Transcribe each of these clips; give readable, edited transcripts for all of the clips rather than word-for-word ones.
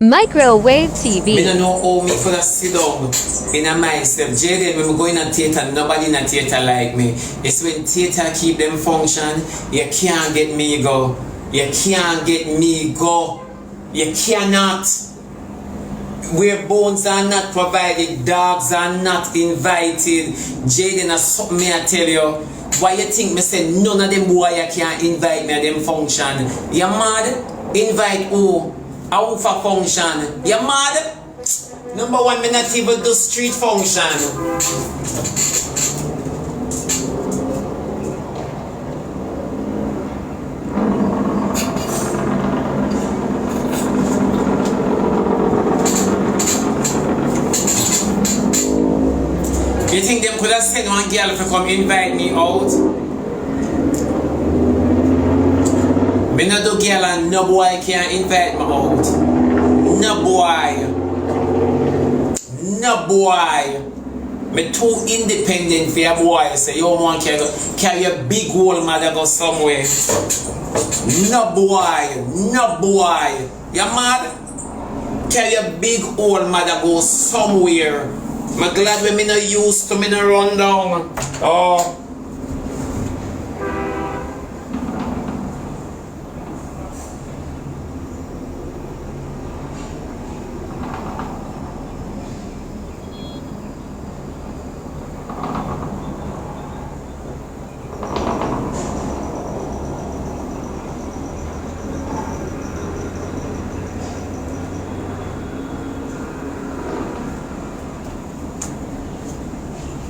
MykrowaveTv. I don't know how me could have sit down in a myself. Jaydenn, when we go in a theater, nobody in a theater like me. It's when theater keep them function, you can't get me go. You can't get me go. You cannot. Where bones are not provided, dogs are not invited. Jaydenn, that's something me I tell you. Why you think me say none of them boy you can't invite me at them function? You mad? Invite who? How for function? You mad? Number one, me not even do street function. You think them could have sent one girl to come invite me out? Me no do girl and no boy can invite me out. No boy. No boy. Me too independent for a boy. Say you want to carry a big old mother go somewhere. No boy. No boy. You mad? Carry a big old mother go somewhere. I'm glad when me no used to me no run down. Oh.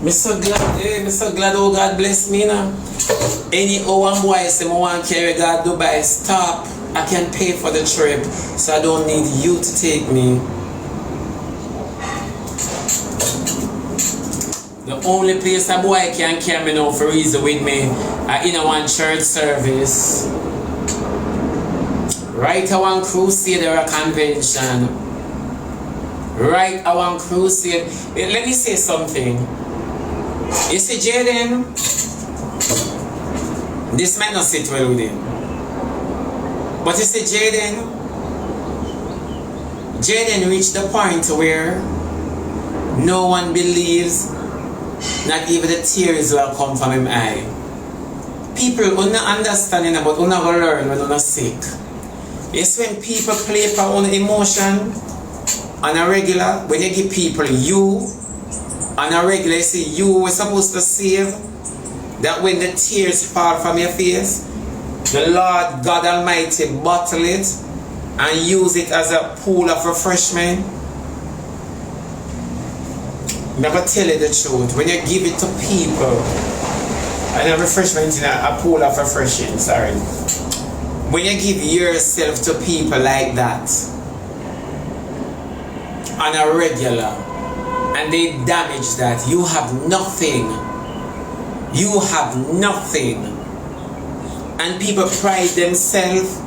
I'm so glad, oh God bless me now. Any one boy say I want to carry God Dubai, stop. I can pay for the trip, so I don't need you to take me. The only place a boy can carry me now for reason with me in a one church service. Right a one crusade or a convention. Right a one crusade. Let me say something. You see, Jaydenn, this might not sit well with him. But you see, Jaydenn reached the point where no one believes, not even the tears will come from him eye. People who not understanding about who not learn when they're sick. It's when people play for own emotion on a regular, when you give people you, on a regular, see, you were supposed to save that when the tears fall from your face, the Lord God Almighty bottle it and use it as a pool of refreshment. I'm going to tell you the truth. When you give it to people, and a refreshment in a pool of refreshing, sorry. When you give yourself to people like that, on a regular, and they damage that, you have nothing. You have nothing. And people pride themselves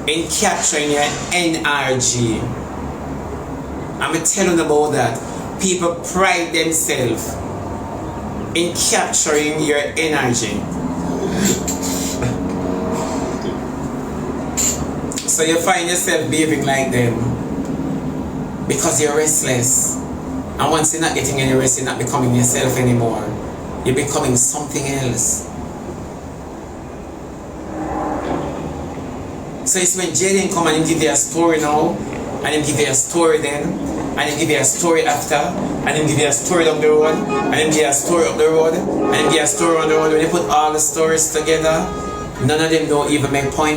in capturing your energy. I'm telling about that. People pride themselves in capturing your energy. So you find yourself behaving like them because you're restless. And once you're not getting any rest, you're not becoming yourself anymore. You're becoming something else. So it's when Jaydenn come and give you a story now, and then give you a story then, and then give you a story after, and then give you a story down the road, and then give you a story up the road, and then give you a story on the road. When you put all the stories together, none of them don't even make 0.5.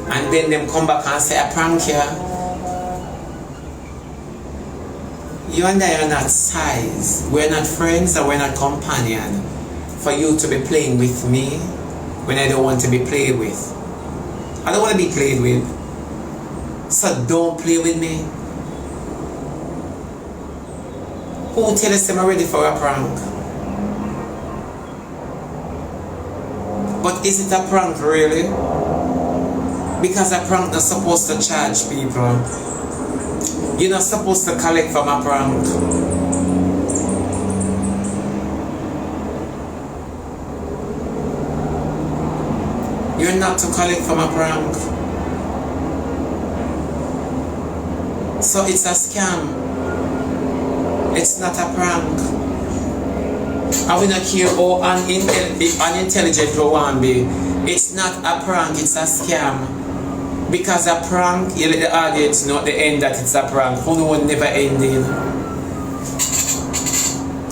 And then them come back and say, I prank you. You and I are not size. We're not friends or we're not companion for you to be playing with me when I don't want to be played with. I don't want to be played with. So don't play with me. Who tells them I'm ready for a prank? But is it a prank really? Because a prank is supposed to charge people. You're not supposed to collect from a prank. You're not to collect from a prank. So it's a scam. It's not a prank. I will not care how unintelligent you want to be. It's not a prank, it's a scam. Because a prank, you let the audience know at the end that it's a prank. Who know never ending.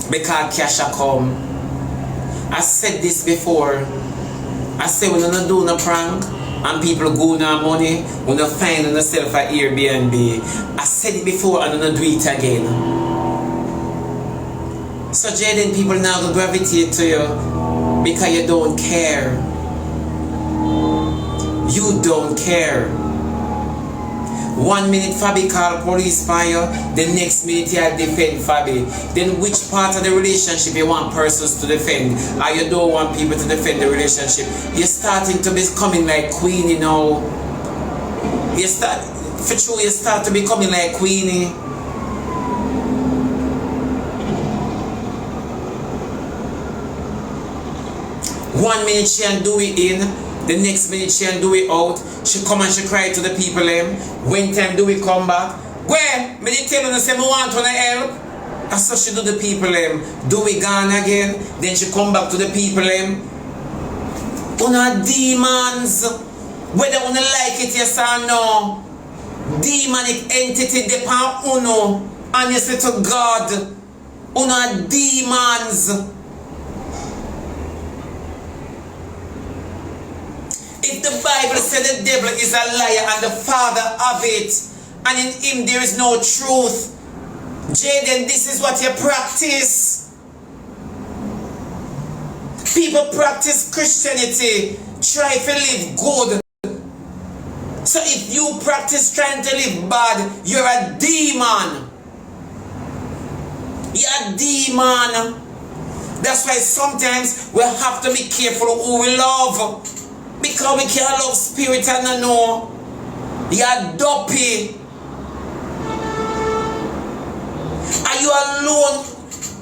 Because cash a come. I said this before. I said when you don't do no prank and people go no money, when you find yourself at Airbnb. I said it before and you don't do it again. So Jaydenn, people now will gravitate to you because you don't care. You don't care. 1 minute Fabi call police for you, the next minute you defend Fabi. Then which part of the relationship you want persons to defend? Or you don't want people to defend the relationship? You're starting to becoming like Queenie, you know. You start to becoming like Queenie. One minute she and do it in, the next minute she and do it out. She come and she cry to the people when time do we come back? Well, me did tell her say me want to help. And so she do the people do we gone again? Then she come back to the people Una demons. Whether una like it yes or no. Demonic entity depend uno. Honestly to God. Una demons. If the Bible said the devil is a liar and the father of it, and in him there is no truth, Jaydenn, this is what you practice. People practice Christianity, try to live good. So if you practice trying to live bad, you're a demon. You're a demon. That's why sometimes we have to be careful who we love. Because we can't love spirit and know. You're dopey. Are you alone?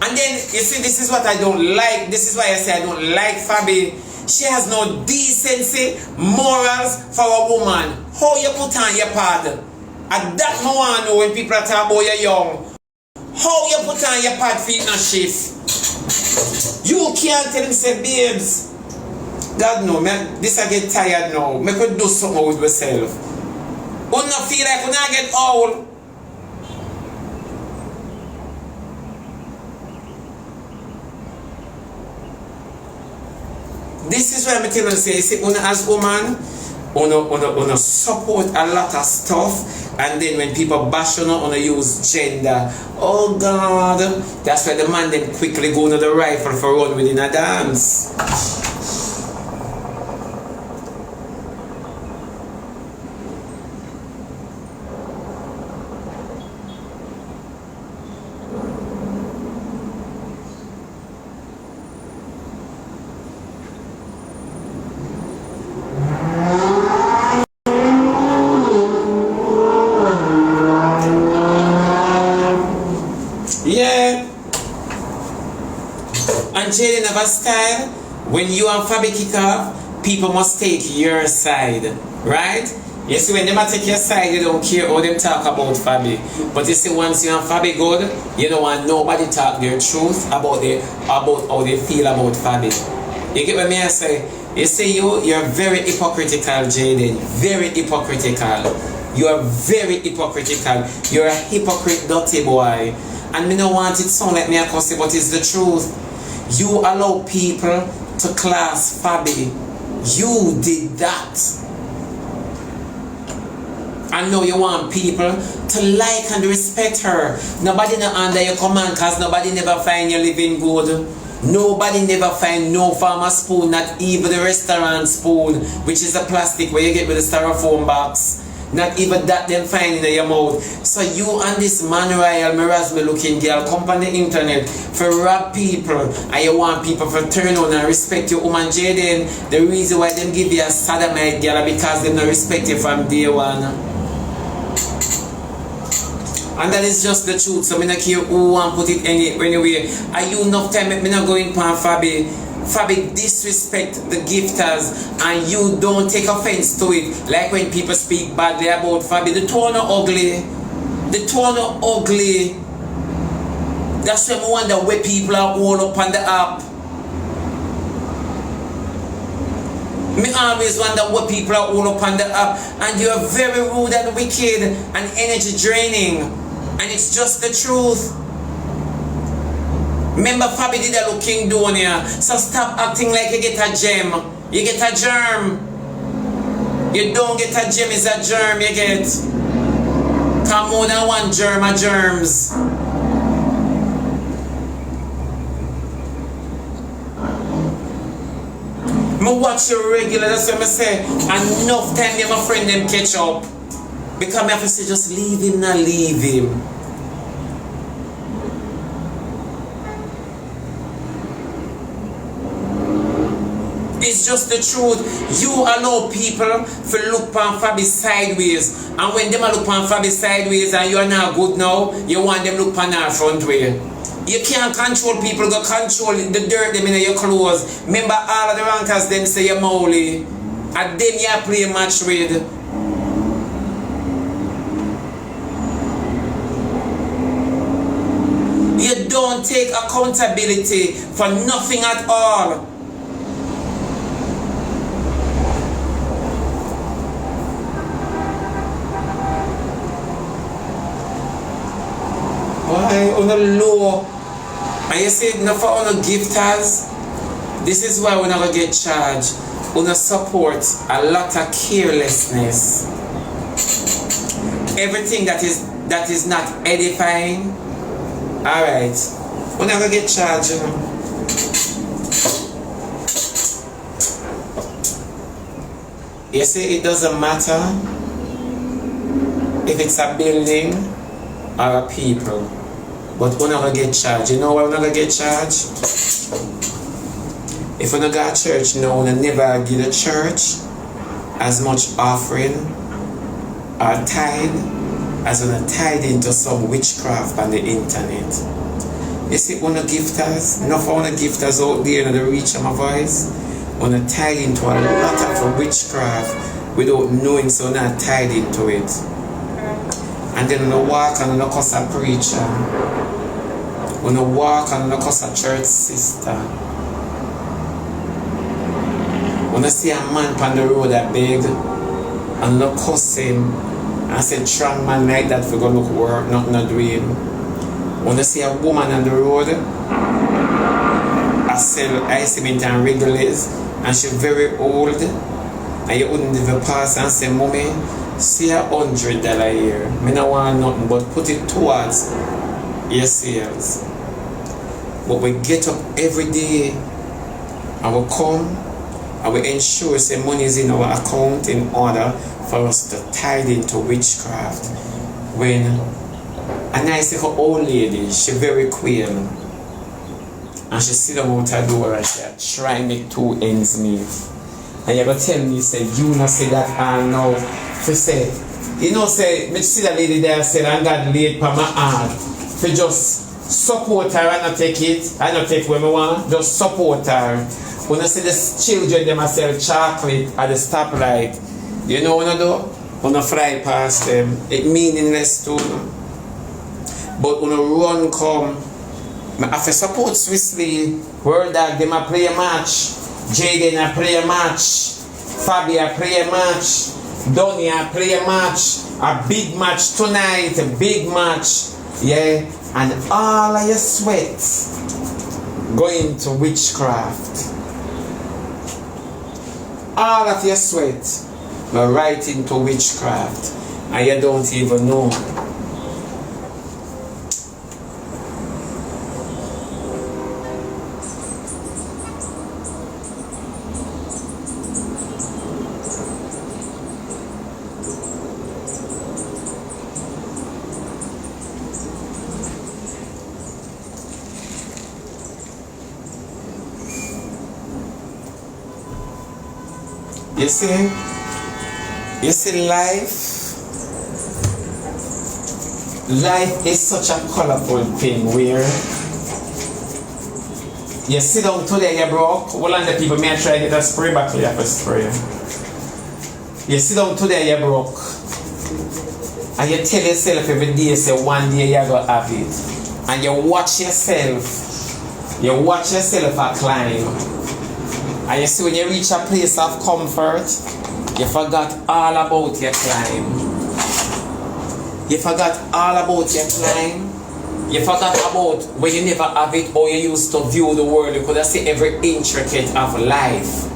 And then, you see, this is what I don't like. This is why I say I don't like Fabi. She has no decency, morals for a woman. How you put on your pad? And that I want to know when people are talking about you young. How you put on your pad feet no shift? You can't tell him, say, babes. God no, man, this I get tired now. I could do something with myself. When I feel like when I get old. This is why I'm telling you, say, see, as woman, on support a lot of stuff, and then when people bash on use gender, oh God, that's why the man then quickly go to the rifle for run within a dance. Yeah. And Jaydenn have a style. When you and Fabi kick off, people must take your side. Right? You see, when they take your side, you don't care how them talk about Fabi. But you see, once you and Fabi good, you don't want nobody talk their truth about how they feel about Fabi. You get what me I say? You see, you're very hypocritical, Jaydenn. Very hypocritical. You are very hypocritical. You're a hypocrite dirty boy. And me don't want it to sound like me a cuss, but it's the truth. You allow people to class Fabi. You did that. And now you want people to like and respect her. Nobody not under your command because nobody never find you living good. Nobody never find no farmer spoon, not even the restaurant spoon, which is a plastic where you get with the styrofoam box. Not even that them find in your mouth. So you and this man royal Mirazme looking girl come on the internet for rob people, and you want people to turn on and respect your woman Jaydenn. The reason why them give you a sodomite girl because they don't respect you from day one. And that is just the truth. So I don't care who want put it anyway. Are you enough time me not going pan Fabi? Fabi disrespect the gifters and you don't take offense to it. Like when people speak badly about Fabi, the tone are ugly. The tone are ugly. That's why I wonder where people are all up on the app. Me always wonder what people are all up on the app. And you are very rude and wicked and energy draining. And it's just the truth. Remember Fabi did a looking down here. So stop acting like you get a gem. You get a germ. You don't get a gem, it's a germ you get. Come more than one germ of germs. Me watch you regular, that's what I say. Enough time me my friend them catch up. Because I have to say just leave him, not leave him. It's just the truth. You allow people to look on Fabi sideways. And when them look on Fabi sideways and you are not good now, you want them look on our front way. You can't control people, go control the dirt them in your clothes. Remember all of the rankers them say you're moly. And them you play a match with. You don't take accountability for nothing at all. Why on a low? And you see, no for on gifters. This is why we're not gonna get charged. On support a lot of carelessness. Everything that is not edifying. Alright. We're not gonna get charged, you know. You see, it doesn't matter if it's a building or a people. But we're not gonna get charged. You know why we're not gonna get charged? If we don't go to church, no, we never give the church as much offering or tithe as when I tithe into some witchcraft on the internet. You see, when the gifters, enough of the gifters out there in the reach of my voice, when I tithe into a lot of witchcraft without knowing, so not tithe into it. And then when I walk and I cuss a preacher, when I walk and I cuss a church sister, when I see a man on the road that beg and I cuss him and say strong man like that for go look work, not doing. When I see a woman on the road, I sell ice cement and regulars and she's very old and you wouldn't even pass and say, Mommy, see $100 here. Me no want nothing but put it towards your sales. But we get up every day and we come and we ensure say money is in our account in order for us to tithe into witchcraft. When a nice little old lady, she very queer, and she sit down out her door and she try make 2 ends meet. And you're going to tell me, say, you not say that and now. To say, you know, say, me see the lady there said, and God laid for my heart to just support her and not take it, and not take what I want, just support her. When I see the children, them sell chocolate at the stoplight, you know what I do? When I fly past them, it meaningless too. But when I run come, I have to support Swiss World Dawg, them a play a match. Jaydenn a play a match. Fabi a play a match. Donnie a play a match. A big match tonight, a big match. Yeah, and all of your sweat go into witchcraft. All of your sweat go right into witchcraft. And you don't even know. You see life is such a colorful thing where you sit down today, you broke. All of the people may try to get a spray bottle, you have a spray. You sit down today, you broke. And you tell yourself every day, say one day you're going to have it. And you watch yourself a climb. And you see when you reach a place of comfort, you forgot all about your climb. You forgot all about your climb. You forgot about when you never have it or you used to view the world. You could have seen every intricate of life.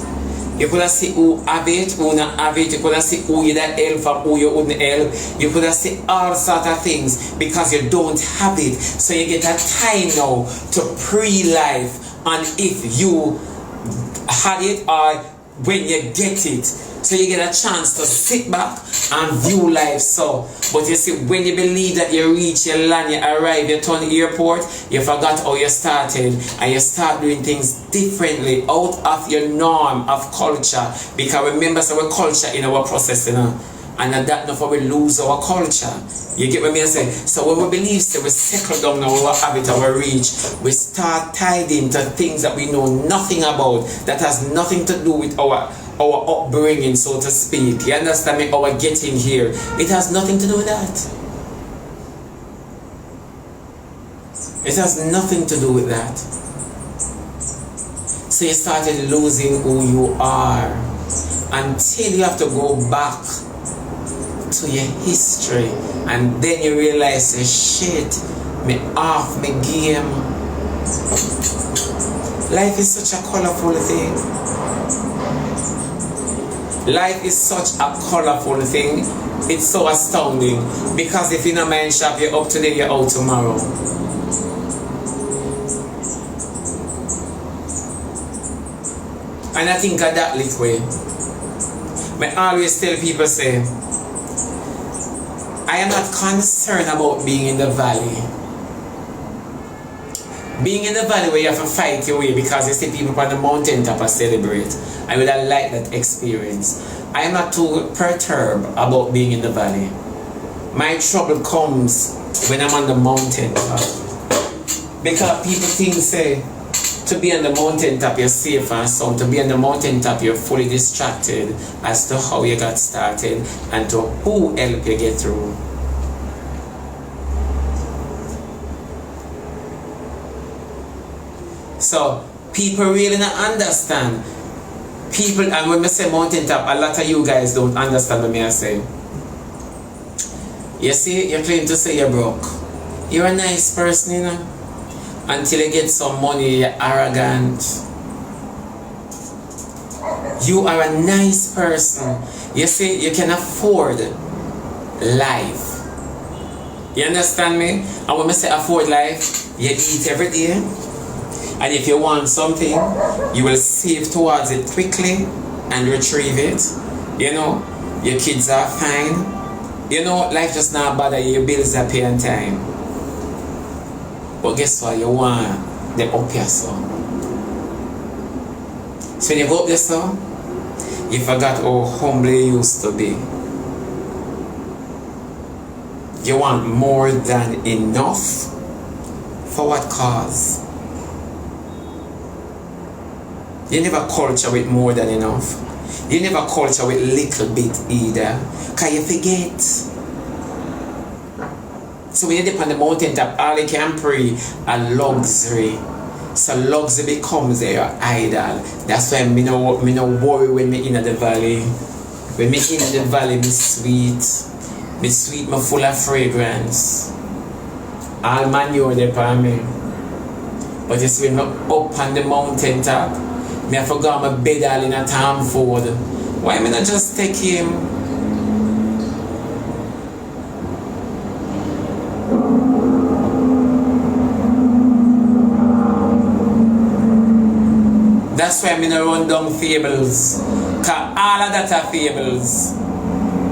You could have seen who have it, who not have it. You could have seen who you that help from who you wouldn't help. You could have seen all sorts of things because you don't have it. So you get a time now to pre-life on if you had it or when you get it. So you get a chance to sit back and view life. So, but you see, when you believe that you reach your land, you arrive, you turn the airport, you forgot how you started and you start doing things differently out of your norm of culture. Because remember, so our culture in our process, you know, and that not for we lose our culture. You get what I say? So when we believe, so we settle down now, our habit, our reach, we start tied into things that we know nothing about, that has nothing to do with our upbringing, so to speak. You understand me? Our getting here. It has nothing to do with that. It has nothing to do with that. So you started losing who you are until you have to go back to your history, and then you realize, shit, me off my game. Life is such a colorful thing. Life is such a colorful thing. It's so astounding. Because if you're in a mind shop, you're up today, you're out tomorrow. And I think of that little way. I always tell people, say, I am not concerned about being in the valley. Being in the valley where you have to fight your way because you see people on the mountain top and celebrate. I would have liked that experience. I am not too perturbed about being in the valley. My trouble comes when I'm on the mountain top. Because people think, say, to be on the mountain top you're safe and so to be on the mountain top you're fully distracted as to how you got started and to who helped you get through. So people really not understand. People, and when I say mountain top, a lot of you guys don't understand what I say. You see, you claim to say you're broke. You're a nice person, you know. Until you get some money, you're arrogant. You are a nice person. You see, you can afford life. You understand me? And when I say afford life, you eat every day. And if you want something, you will save towards it quickly and retrieve it. You know, your kids are fine. You know, life just not bother you, your bills are paid on time. But guess what? You want the up here, so. So when you go up there, so, you forgot how humble you used to be. You want more than enough. For what cause? You never culture with more than enough. You never culture with little bit either. Can you forget? So when you're up on the mountain top, all you can pray a luxury. So luxury becomes your idol. That's why me no worry when me in the valley. When me in the valley, me sweet. Me sweet, me full of fragrance. All manure there for me. But you see when me up on the mountain top, me I forgot my bed all in a Tom Ford. Why me not just take him? That's why me not run down fables. Cause all of that are fables.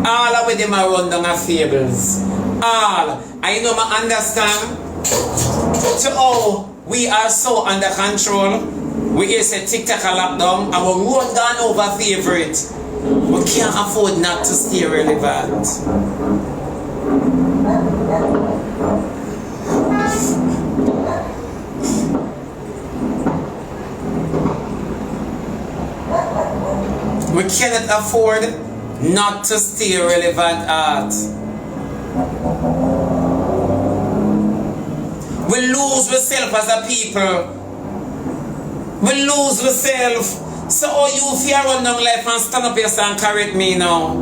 All of them are run down are fables. All. I know I understand. So oh, we are so under control. We hear say TikTok a lockdown and we run down over favorite. We can't afford not to stay relevant. We cannot afford not to stay relevant at. We lose ourselves as a people. We lose ourselves. So all you fear run down life and stand up here and correct me now.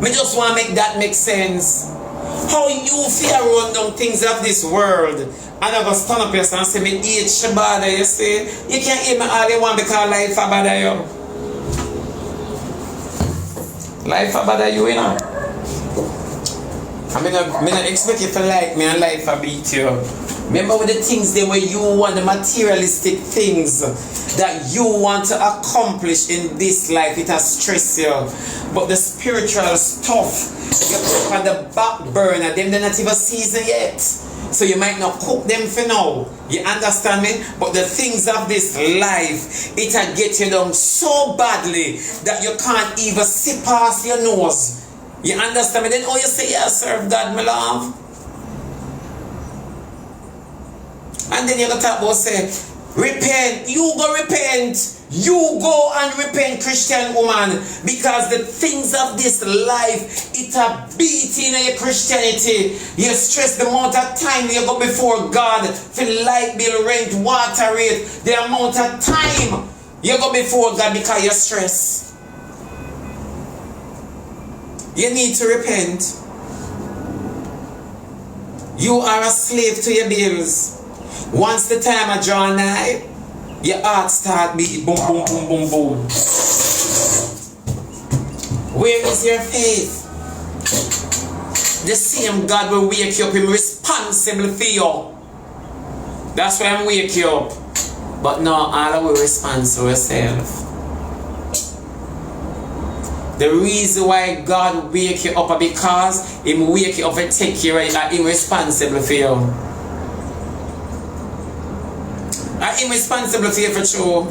Me just want to make that make sense. How you fear run down things of this world and I go stand up here and say me eat Shebada, you see? You can't eat me all you want because life Shebada you. Life Shebada you, you know. I mean, I expect you to like me and life a beat you. Remember with the things there where you want, the materialistic things that you want to accomplish in this life, it has stressed you. But the spiritual stuff, you put on the back burner, them they're not even seasoned yet. So you might not cook them for now. You understand me? But the things of this life, it will get you down so badly that you can't even see past your nose. You understand me? Then oh you say, yeah, serve that, my love. And then you go talk about say, repent, you go repent. You go and repent, Christian woman, because the things of this life, it a beating in your Christianity. You stress the amount of time you go before God for light bill, rent, water rate, the amount of time you go before God because you're stressed. You need to repent. You are a slave to your bills. Once the time I draw nigh, your heart start beat boom, boom, boom, boom, boom. Where is your faith? The same God will wake you up, Him responsible for you. That's why I'm wake you up. But now all of we responsible ourselves. The reason why God wake you up is because Him wake you up and take care of you, Him responsible for you. I'm responsible for you for sure.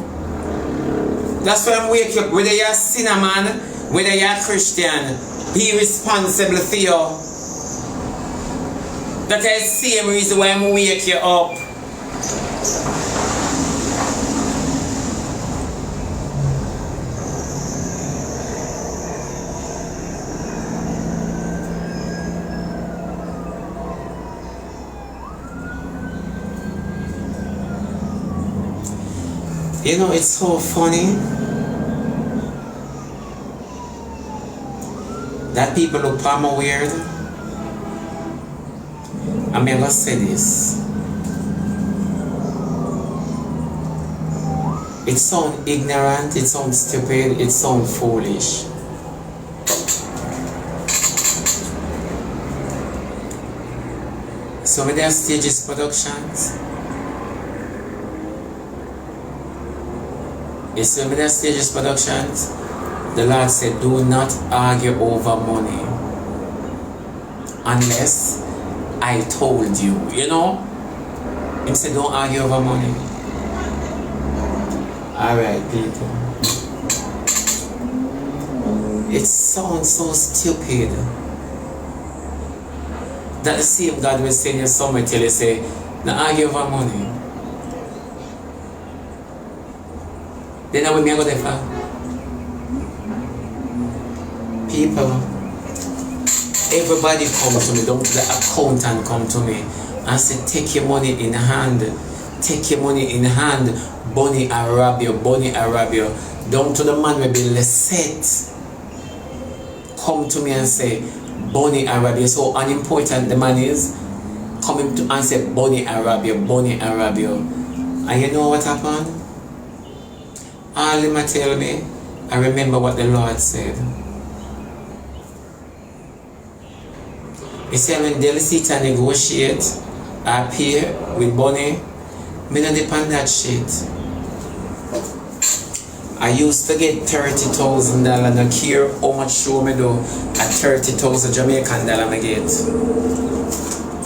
That's why I'm wake you up. Whether you're a sinner man, whether you're a Christian, He responsible for you. That's the same reason why I'm wake you up. You know, it's so funny that people look for me weird. I'm gonna say this. It sounds ignorant, it sounds stupid, it sounds foolish. So with their stages productions, you see, with their stages productions, the Lord said, do not argue over money unless I told you. You know? He said, don't argue over money. Alright, people. It sounds so stupid that the same God will send you somewhere till you say, don't argue over money. Then I will go there for people. Everybody come to me, don't the accountant come to me and say, take your money in hand. Take your money in hand. Bunny and rob you, bunny and rob you. Down to the man will be less set. Come to me and say, bunny and rob you. So unimportant the man is. Coming to and say, bunny and rob you, bunny and rob you. And you know what happened? All him tell me, I remember what the Lord said. He said when they sit and negotiate or pay with money, me not depend that shit. I used to get $30,000, no care how much show me do, at 30,000 Jamaican dollar I get.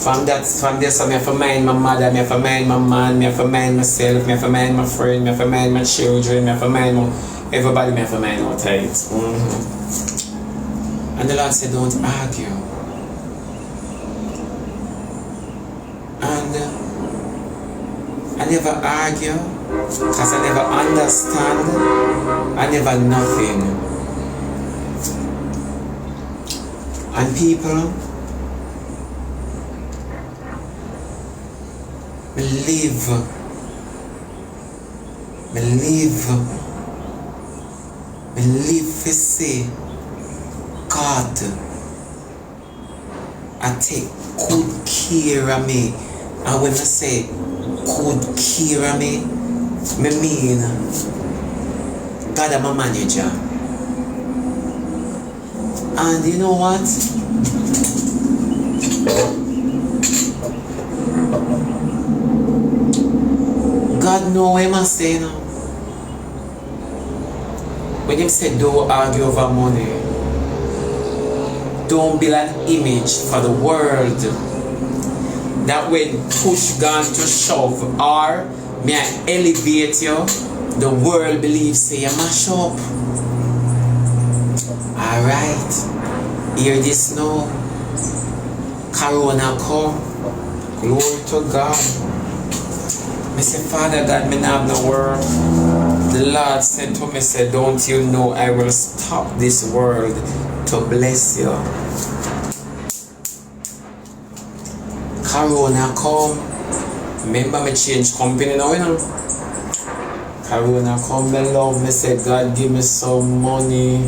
From this, I have to mind my mother, I have to mind my man, I have to mind myself, I have to mind my friend, I have to mind my children, I have to mind everybody, I have to mind all tight. And the Lord said, don't argue. And I never argue, because I never understand, I never nothing. And people, Me live. Me live. Me live to say, God, I take good care of me. And when I say good care of me, me mean God I'm a manager. And you know what? God know what I'm saying now. When him say don't argue over money, don't build an image for the world that when push gone to shove or may I elevate you, the world believes say you mash up. Alright, hear this now. Corona come. Glory to God. Me say, Father God, me not have no work. The Lord said to me, say, don't you know I will stop this world to bless you. Corona come. Remember me change company now, you know. Corona come, me love me, say, God give me some money.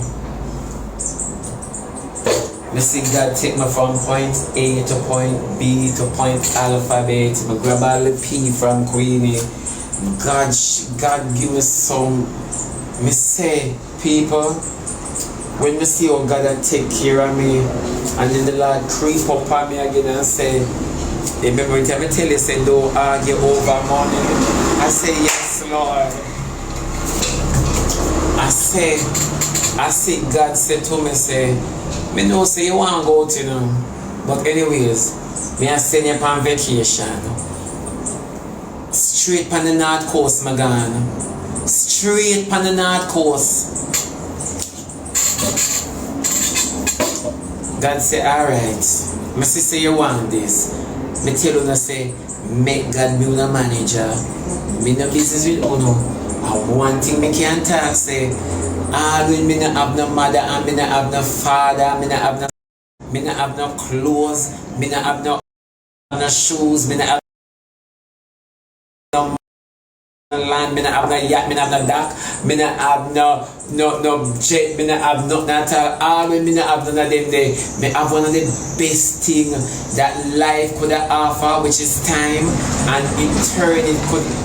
Me see God take me from point A to point B to point alphabet. Me grab all the P from Queenie. God give me some. Me say, people, when me see how God take care of me, and then the Lord creep up on me again and say, remember time I tell you, say, don't argue over money. I say, yes, Lord. I say, God said to me, say, me know say you want to go out, you know. But anyways, me I send you on vacation. Straight on the north coast, my gone. Straight on the north coast. God say, alright. Me say you want this. Me tell you say, make God be a manager. Me no business with you know. And one thing me can talk say, when me no have no mother and me no have no father, me no have no clothes, me no have no shoes, me no have no land, me no have no yacht, me no have no dock, me no have no jet, me no have nothing at all. When me no have none of them there, me have one of the best thing that life could offer, which is time, and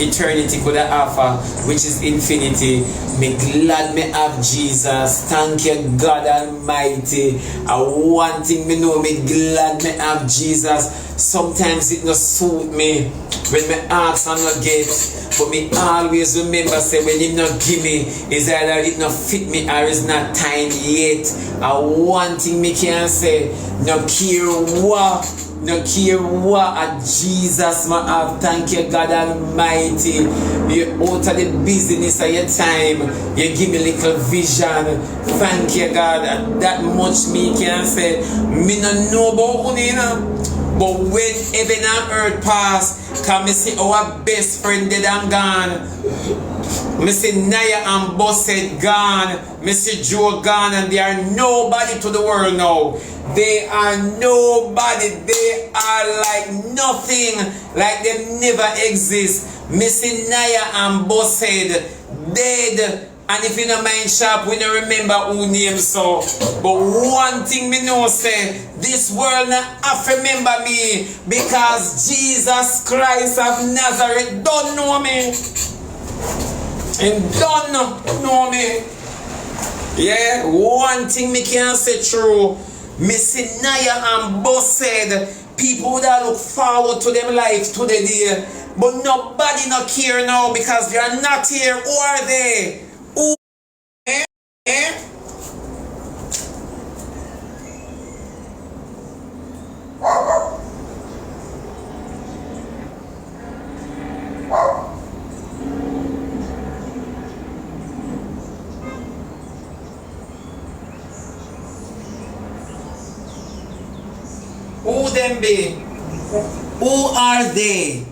eternity could offer, which is infinity. Me glad me have Jesus. Thank you, God Almighty. And one thing me know, me glad me have Jesus. Sometimes it no suit me when me ask and no get, but me always remember say when him not give me, is either it not fit me or it's not time yet. And one thing me can say, no care what a Jesus ma have. Thank you, God Almighty. You out of the business of your time. You give me little vision. Thank you, God. That much me can say. Me no know about money, you know. But when heaven and earth pass, can me see our best friend dead and gone. Me see Naya and Bossett gone. Me see Joe gone, and they are nobody to the world now. They are nobody. They are like nothing. Like they never exist. Me see Naya and Bossett dead. And if you don't mind sharp, we don't remember who names so. But one thing me know say, this world not have to remember me, because Jesus Christ of Nazareth don't know me. And don't know me. Yeah, one thing me can say true. Me see Naya and Bossett, people that look forward to them life to the day. But nobody not care now because they are not here. Who are they? Who? Who them be? Who are they?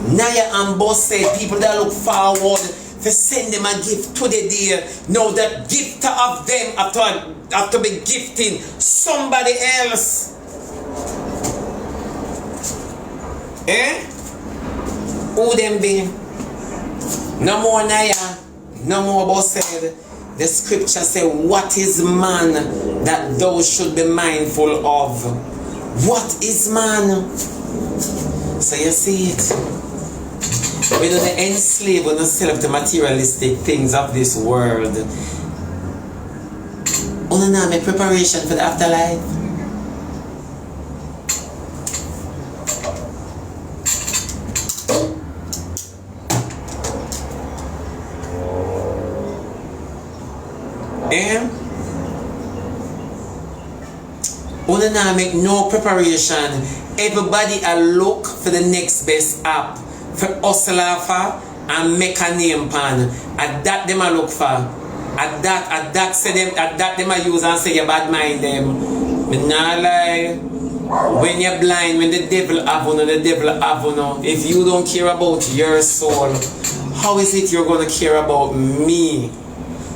Naya and Bossett, people that look forward to send them a gift to the day. Now the gifter of them have to be gifting somebody else. Eh? Who them be? No more Naya, no more Bossed. The scripture say, what is man that thou should be mindful of? What is man? So you see it. We don't enslave ourselves to materialistic things of this world. Only now make preparation for the afterlife. Only now make no preparation. Everybody a look for the next best app for hustle for and make a name pan. At that them a look for. At that say them at that them a use and say you bad mind them. Me nah lie. When you're blind, when the devil have on, the devil have on. If you don't care about your soul, how is it you're gonna care about me?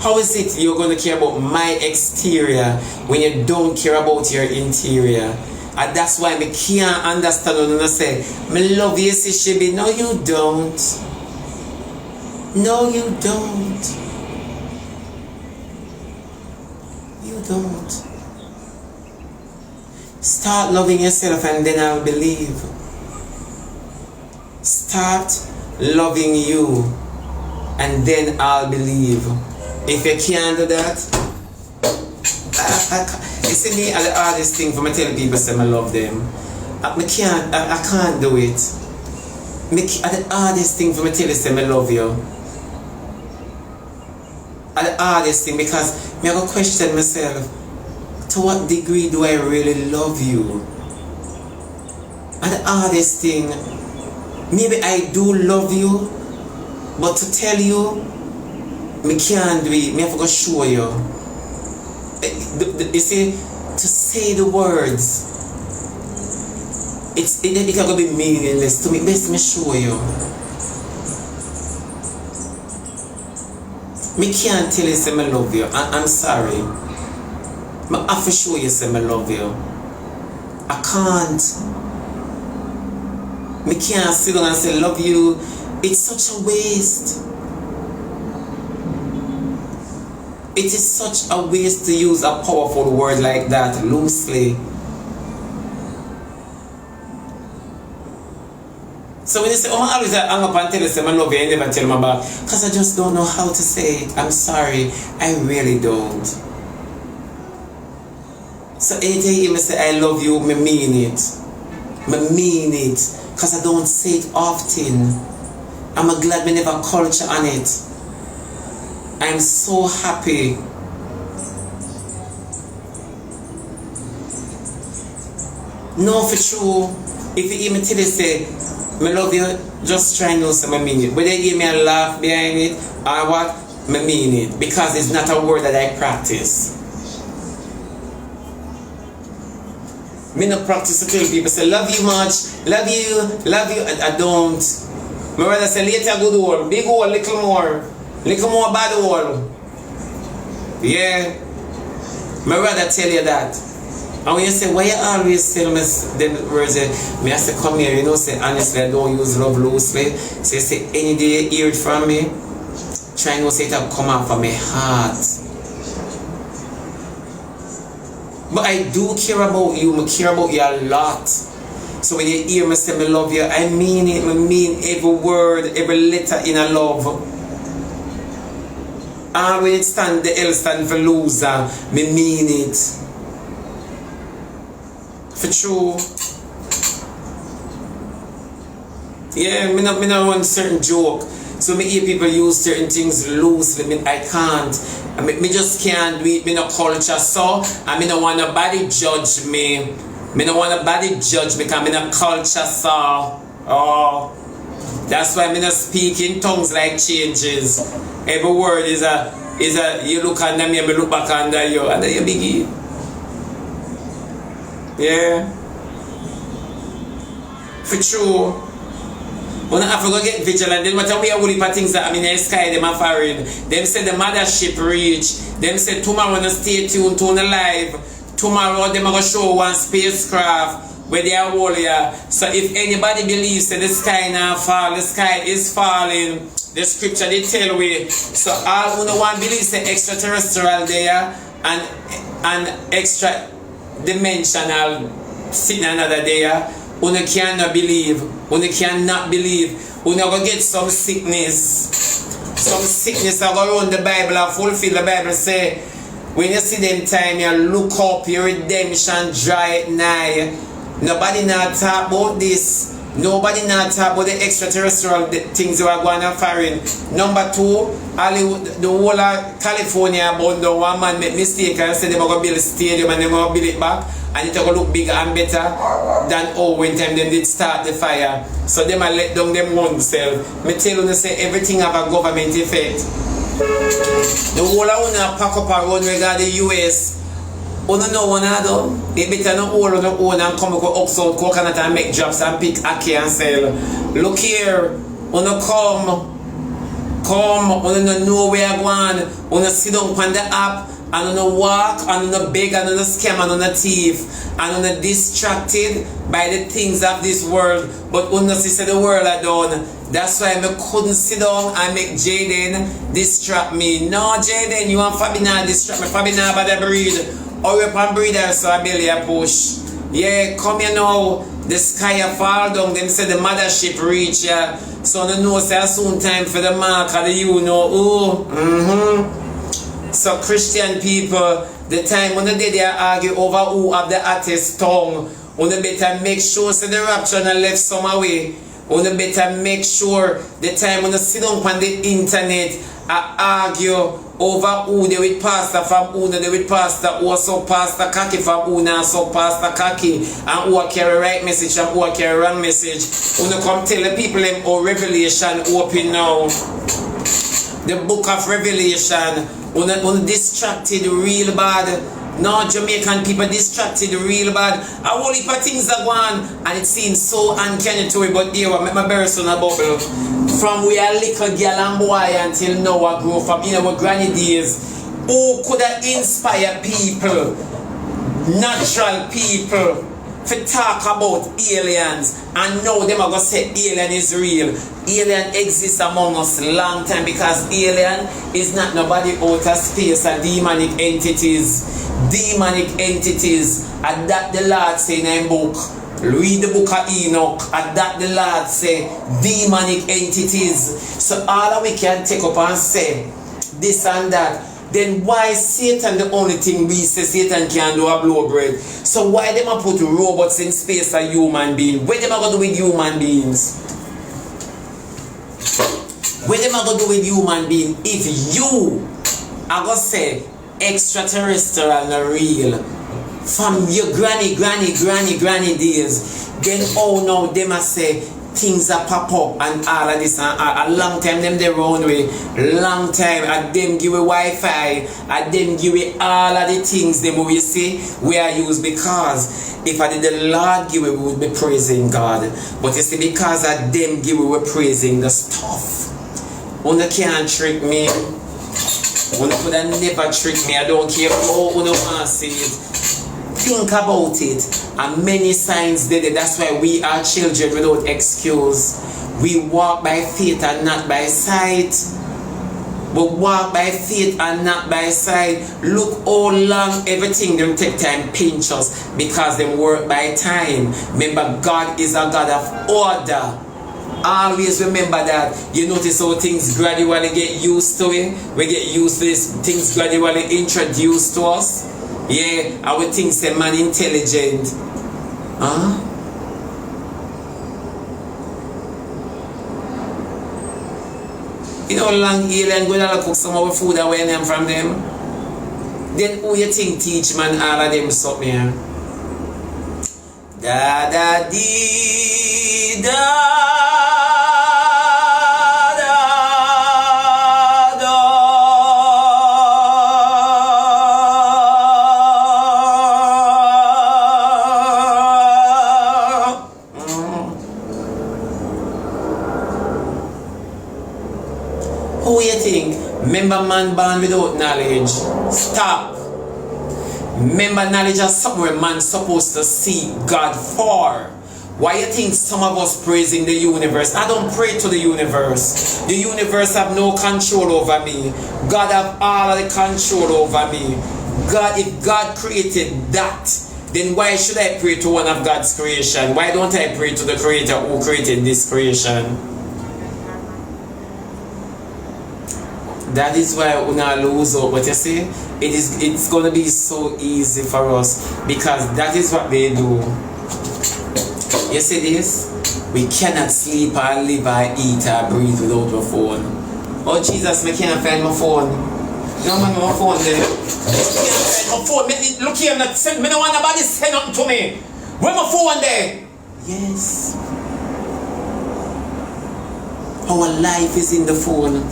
How is it you're going to care about my exterior when you don't care about your interior? And that's why I can't understand when I say, I love you, see Shebada. No, you don't. No, you don't. You don't. Start loving yourself and then I'll believe. Start loving you and then I'll believe. If you can't do that, you see me the hardest thing for me tell people say I love them. I can't do it. The hardest thing for me tell you say I love you. The hardest thing because I have to question myself, to what degree do I really love you? And the hardest thing, maybe I do love you, but to tell you, I can't do it. I have to go show you. You see, to say the words, it can be meaningless to me. Best me show you. I can't tell you say I love you. I'm sorry. I have to show you say I love you. I can't. I can't sit down and say love you. It's such a waste. It is such a waste to use a powerful word like that loosely. So when you say, oh, I always hang up and tell you, say, I love you, I never tell them about, because I just don't know how to say it. I'm sorry, I really don't. So anytime you say, I love you, I mean it. I mean it, because I don't say it often. I'm glad I never culture on it. I'm so happy. No, for true. If you hear me tell you say, I love you, just try and know some I mean it. Whether you give me a laugh behind it or what, I mean it. Because it's not a word that I practice. Me not practice to tell people say, love you much, love you, and I don't. My brother say, later good one, big one, little more bad one. Yeah. My brother tell you that. And when you say, why you always tell me them words, me I say, come here, you know, say, honestly, I don't use love loosely. So you say, any day you hear it from me, try to say it have come out from my heart. But I do care about you, I care about you a lot. So when you hear me say, I love you, I mean it, I mean every word, every letter in a love. And when it stand, the L stand for loser, me mean it. For true. Yeah, me not want certain joke. So me hear people use certain things loosely. I can't. Me just can't do it. Me no culture so. And me no want nobody judge me. Me no want nobody judge me because me no culture so. Oh. That's why me not speak in tongues like changes. Every word is a you look under me, me look back under you, and then you begin. Yeah. For true. When I have to go get vigilant, then what we are worried about things that I mean in the sky, them are foreign. Them say the mothership reach. Them say tomorrow no stay tuned to the live. Tomorrow them are gonna show one spacecraft. where they are whole here. So if anybody believes that the sky now fall, the sky is falling, the scripture they tell we. So all who no one believes the extraterrestrial there and extra dimensional sitting another there, who cannot believe, who cannot believe, who never get some sickness. Some sickness are going around the Bible and fulfill the Bible say, when you see them time, you look up, your redemption dry at night. Nobody now talk about this. Nobody now talk about the extraterrestrial things that are going on foreign. Number two, the whole of California abound down. One man make mistake and say they're going to build a stadium and they're going to build it back. And it's going to look bigger and better than when time they did start the fire. So they might let down them oneself. Me tell you, say everything have a government effect. The whole of una pack up around regard the US. Una know one other. It better not all on their own and come up Oxford coconut and make jobs and pick ackee and sell. Look here, una come, una know where you going, una sit down on the app and una walk and una beg and una scam and una thief and una distracted by the things of this world. But una see the world are done. That's why I couldn't sit down and make Jaydenn distract me. No, Jaydenn, you want Fabina distract me. Fabina by the breed. Or up and breeder, so I belly a push. Yeah, come here now. The sky a fall down. Them say the mothership reach ya. So no know say soon time for the mark of the you know who. So Christian people, the time when they argue over who have the hottest tongue, when they better make sure say the rapture and left some away. When they better make sure the time when they sit down on the internet argue over who they with pastor from who they with pastor who so pastor cocky from who now so pastor cocky and who carry right message and who carry wrong message. When they come tell the people them oh Revelation open now. The book of Revelation when distracted real bad. No, Jamaican people distracted real bad. A whole heap of things are going and it seems so uncanny to me, but there I make my burst on a bubble. From we are little girl and boy until now I grow from our granny days. Who could have inspired people, natural people, to talk about aliens and now them are going to say alien is real. Alien exists among us a long time because alien is not nobody out of space or demonic entities. Demonic entities, and that the Lord say in a book. Read the book of Enoch, and that the Lord say demonic entities. So all that we can take up and say this and that. Then why Satan the only thing we say Satan can do a blow bread? So why them a put robots in space a human being? What them a go do with human beings? What them a go do with human being? If you are gonna say extraterrestrial and real from your granny days, then oh no, they must say things that pop up and all of this and a long time them they round way, long time and them give you Wi-Fi and them give you all of the things them we see we are used because if I did the Lord give you we would be praising God, but you see because of them give you we're praising the stuff. One can't trick me. One could have never tricked me. I don't care how you want to see it. Think about it. And many signs did it. That's why we are children without excuse. We walk by faith and not by sight. We walk by faith and not by sight. Look how long everything them take time pinch us because they work by time. Remember, God is a God of order. Always remember that. You notice how things gradually get used to it. We get used to this. Things gradually introduced to us. Yeah, I would think say man intelligent. Huh? You know how long alien go to cook some of the food away them from them? Then who you think teach man all of them something here? Da da dee da. Who you think? Remember man born without knowledge. Stop. Remember, knowledge is something where man's supposed to seek God for. Why you think some of us praising the universe? I don't pray to the universe. The universe have no control over me. God have all of the control over me. God, if God created that, then why should I pray to one of God's creation? Why don't I pray to the creator who created this creation? That is why we not lose hope. But you see, it's gonna be so easy for us because that is what they do. You see this? We cannot sleep or live or eat or breathe without a phone. Oh Jesus, I can't find my phone. No man, my phone there. I can't find my phone. Look here, me no want nobody send nothing to me. Where my phone there? Yes. Our life is in the phone.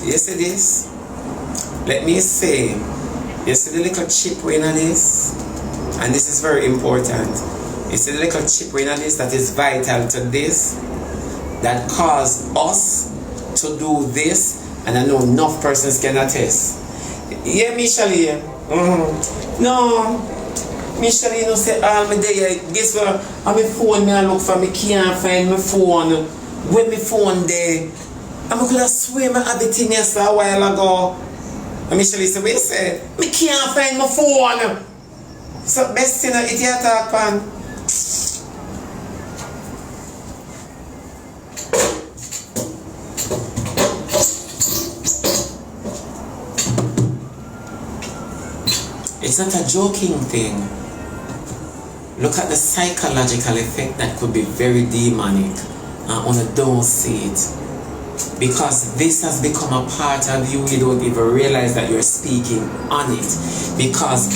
You see this? Let me say, you see the little chip in this? And this is very important. You see the little chip in this that is vital to this, that cause us to do this, and I know enough persons can attest. Yeah, Michelle. No, Michelle, you know, say all my day, guess what? On my phone, I look for me, can't find my phone. Where my phone there? I could have swear I have it in here a while ago. And Michelle said, what you say? I can't find my phone. So best thing it you talk pan. It's not a joking thing. Look at the psychological effect that could be very demonic on a don't see it. Because this has become a part of you, you don't even realize that you're speaking on it. Because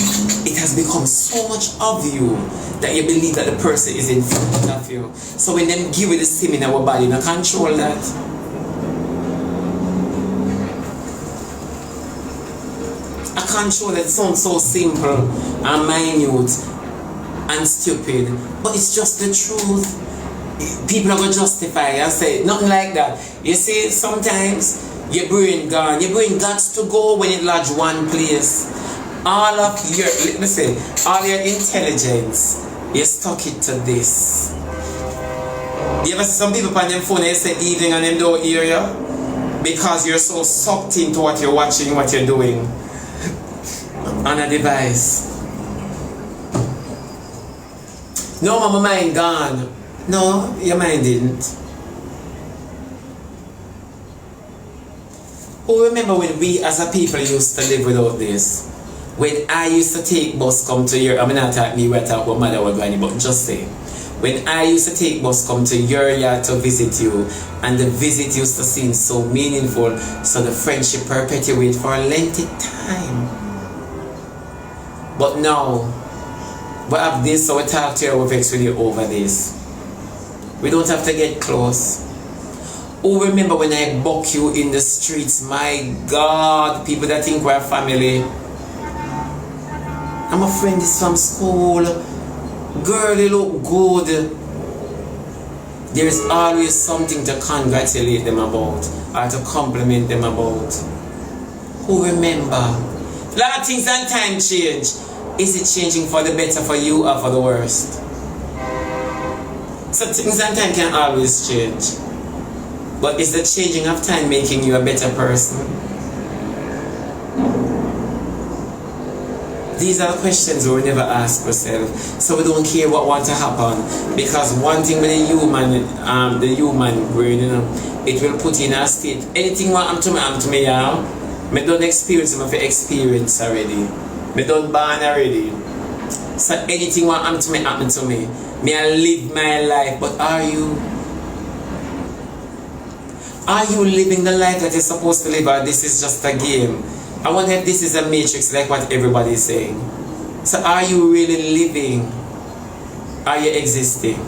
it has become so much of you that you believe that the person is in front of you. So when them give you the sim in our body, you don't control that. A control that sounds so simple and minute and stupid, but it's just the truth. People are going to justify and say nothing like that. You see, sometimes your brain gone. Your brain got to go when it lodge one place. All of your, let me say, all your intelligence, you stuck it to this. You ever see some people on them phone, they say evening and them don't hear you? Because you're so sucked into what you're watching, what you're doing on a device. No, my mind gone. No, your mind didn't. Oh, remember when we as a people used to live without this? When I used to take bus come to your, I mean not talk me where talk about mother or granny, but just say. When I used to take bus come to your yard to visit you, and the visit used to seem so meaningful, so the friendship perpetuate for a lengthy time. But now, we have this, so we talk to you, we vex with you over this. We don't have to get close. Oh, remember when I buck you in the streets? My God, people that think we're family. I'm a friend is from school. Girl, you look good. There's always something to congratulate them about or to compliment them about. Oh, remember, a lot of things and time change. Is it changing for the better for you or for the worst? So things and time can always change. But is the changing of time making you a better person? These are questions we never ask ourselves. So we don't care what wants to happen. Because one thing with the human brain, you know, it will put in a state. Anything want to me, yeah. I don't experience it, I experience already. I don't born already. So anything what happen to me. May I live my life, but are you living the life that you're supposed to live, or this is just a game? I wonder if this is a matrix like what everybody is saying. So are you really living? Are you existing?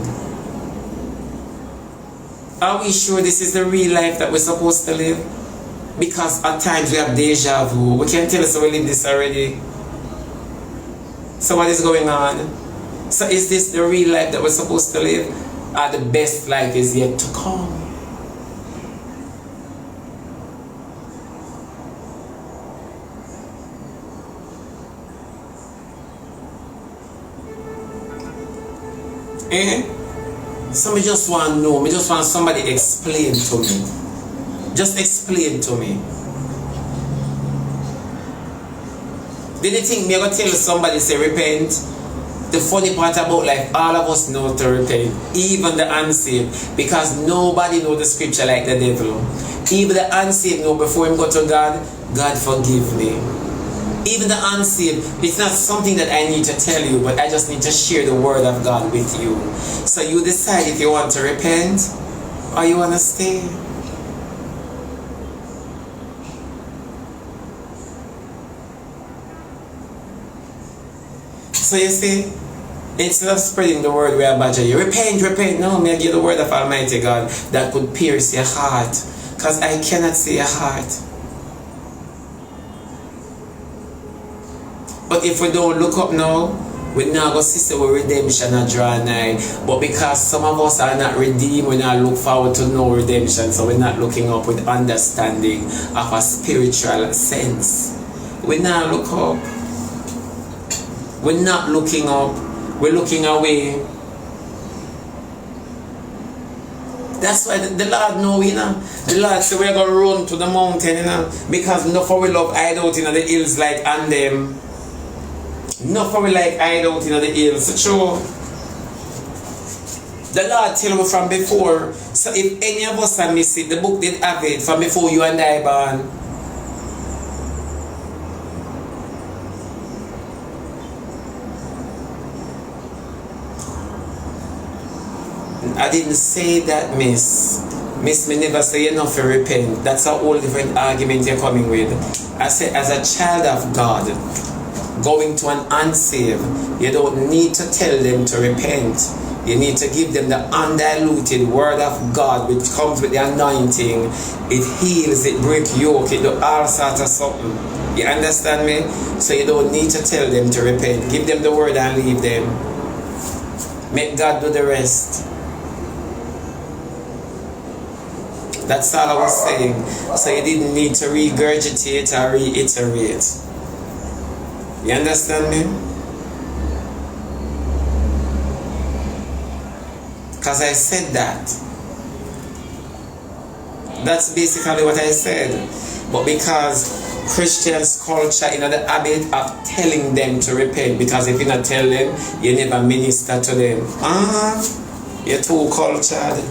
Are we sure this is the real life that we're supposed to live? Because at times we have deja vu. We can't tell us we live this already. So what is going on? So is this the real life that we're supposed to live? Or the best life is yet to come? Eh? So me just want to know, me just want somebody explain to me. Just explain to me. Did you think me ever tell somebody say repent? The funny part about life, all of us know to repent, even the unsaved, because nobody know the scripture like the devil. Even the unsaved know before him go to God, God forgive me. Even the unsaved, it's not something that I need to tell you, but I just need to share the word of God with you. So you decide if you want to repent or you want to stay. So you see, instead of spreading the word where I badger you, repent, repent. No, may I give the word of Almighty God that could pierce your heart. Because I cannot see your heart. But if we don't look up now, we now go see our redemption and draw nigh. But because some of us are not redeemed, we not look forward to no redemption. So we're not looking up with understanding of a spiritual sense. We now look up. We're not looking up, we're looking away. That's why the Lord know, you know. The Lord said we're going to run to the mountain, you know. Because enough for we love hide out in the hills like and them. Enough for we like hide out in the hills. So true. The Lord tell me from before. So if any of us are miss it, the book did have it from before you and I born. I didn't say that, miss. Miss, me never say enough to repent. That's a whole different argument you're coming with. I said, as a child of God, going to an unsaved, you don't need to tell them to repent. You need to give them the undiluted word of God, which comes with the anointing. It heals, it breaks yoke, it does all sorts of something. You understand me? So you don't need to tell them to repent. Give them the word and leave them. Make God do the rest. That's all I was saying. So you didn't need to regurgitate or reiterate. You understand me? Because I said that. That's basically what I said. But because Christians' culture, you know, the habit of telling them to repent, because if you not tell them, you never minister to them. You're too cultured.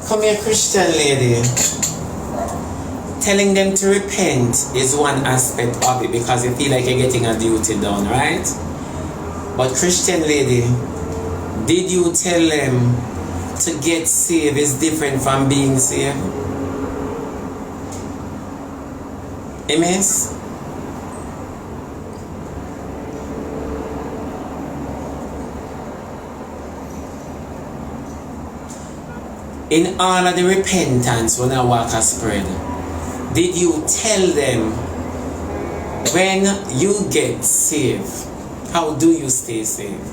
Come here, Christian lady. Telling them to repent is one aspect of it because you feel like you're getting a duty done, right? But Christian lady, did you tell them to get saved is different from being saved? Amen? In all of the repentance when I walk a spread, did you tell them when you get saved, how do you stay saved?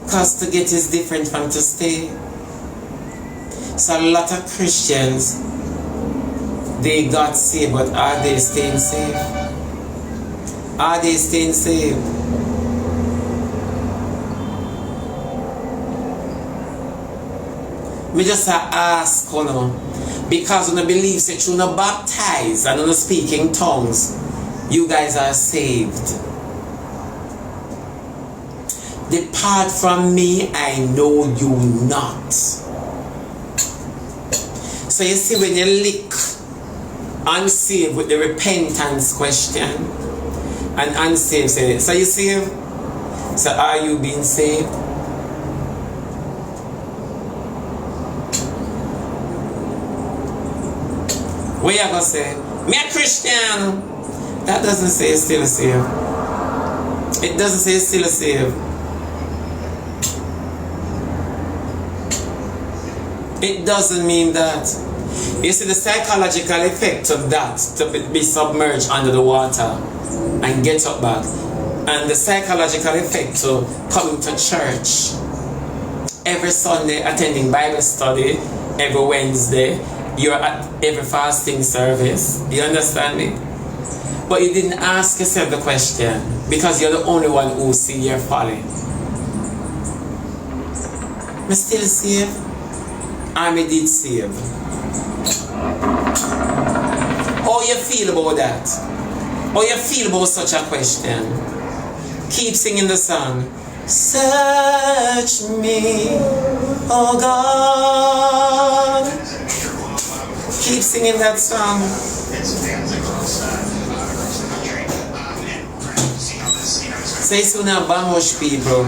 Because to get is different from to stay. So a lot of Christians, they got saved, but are they staying safe? Are they staying safe? Me just ask, you know, because when I believe that you not baptized and not speaking tongues, you guys are saved. Depart from me, I know you not. So you see, when you lick unsaved with the repentance question, and unsaved say, so you saved? So are you being saved? What you gonna say? Me a Christian. That doesn't say it's still saved. It doesn't say it's still saved. It doesn't mean that. You see the psychological effect of that, to be submerged under the water and get up back. And the psychological effect to coming to church every Sunday, attending Bible study every Wednesday, you're at every fasting service. You understand me? But you didn't ask yourself the question because you're the only one who see you're falling. Me still save? Or me did save? How you feel about that? How you feel about such a question? Keep singing the song. Search me, oh God. Keep singing that song. Say soon Bamosh people.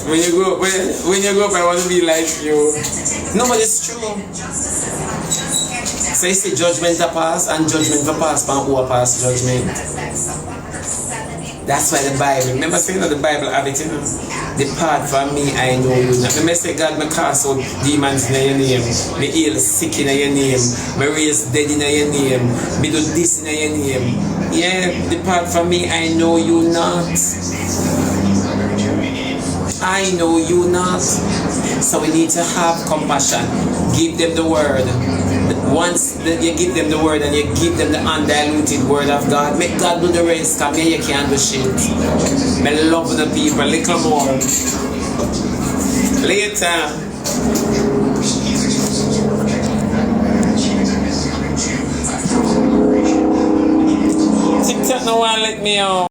When you grow up, I want to be like you. No, but it's true. So you see judgment a pass and judgment a pass, but who a pass judgment? That's why the Bible, remember saying that the Bible have it, you know? Depart from me, I know you not. Let me say, God, me cast out demons in your name. Me heal sick in your name. Me raise dead in your name. Me do this in your name. Yeah, depart from me, I know you not. I know you not. So we need to have compassion. Give them the word. Once you give them the word and you give them the undiluted word of God, make God do the rest, because me you can't do shit. Me love the people a little more. Later. TikTok no one let me out.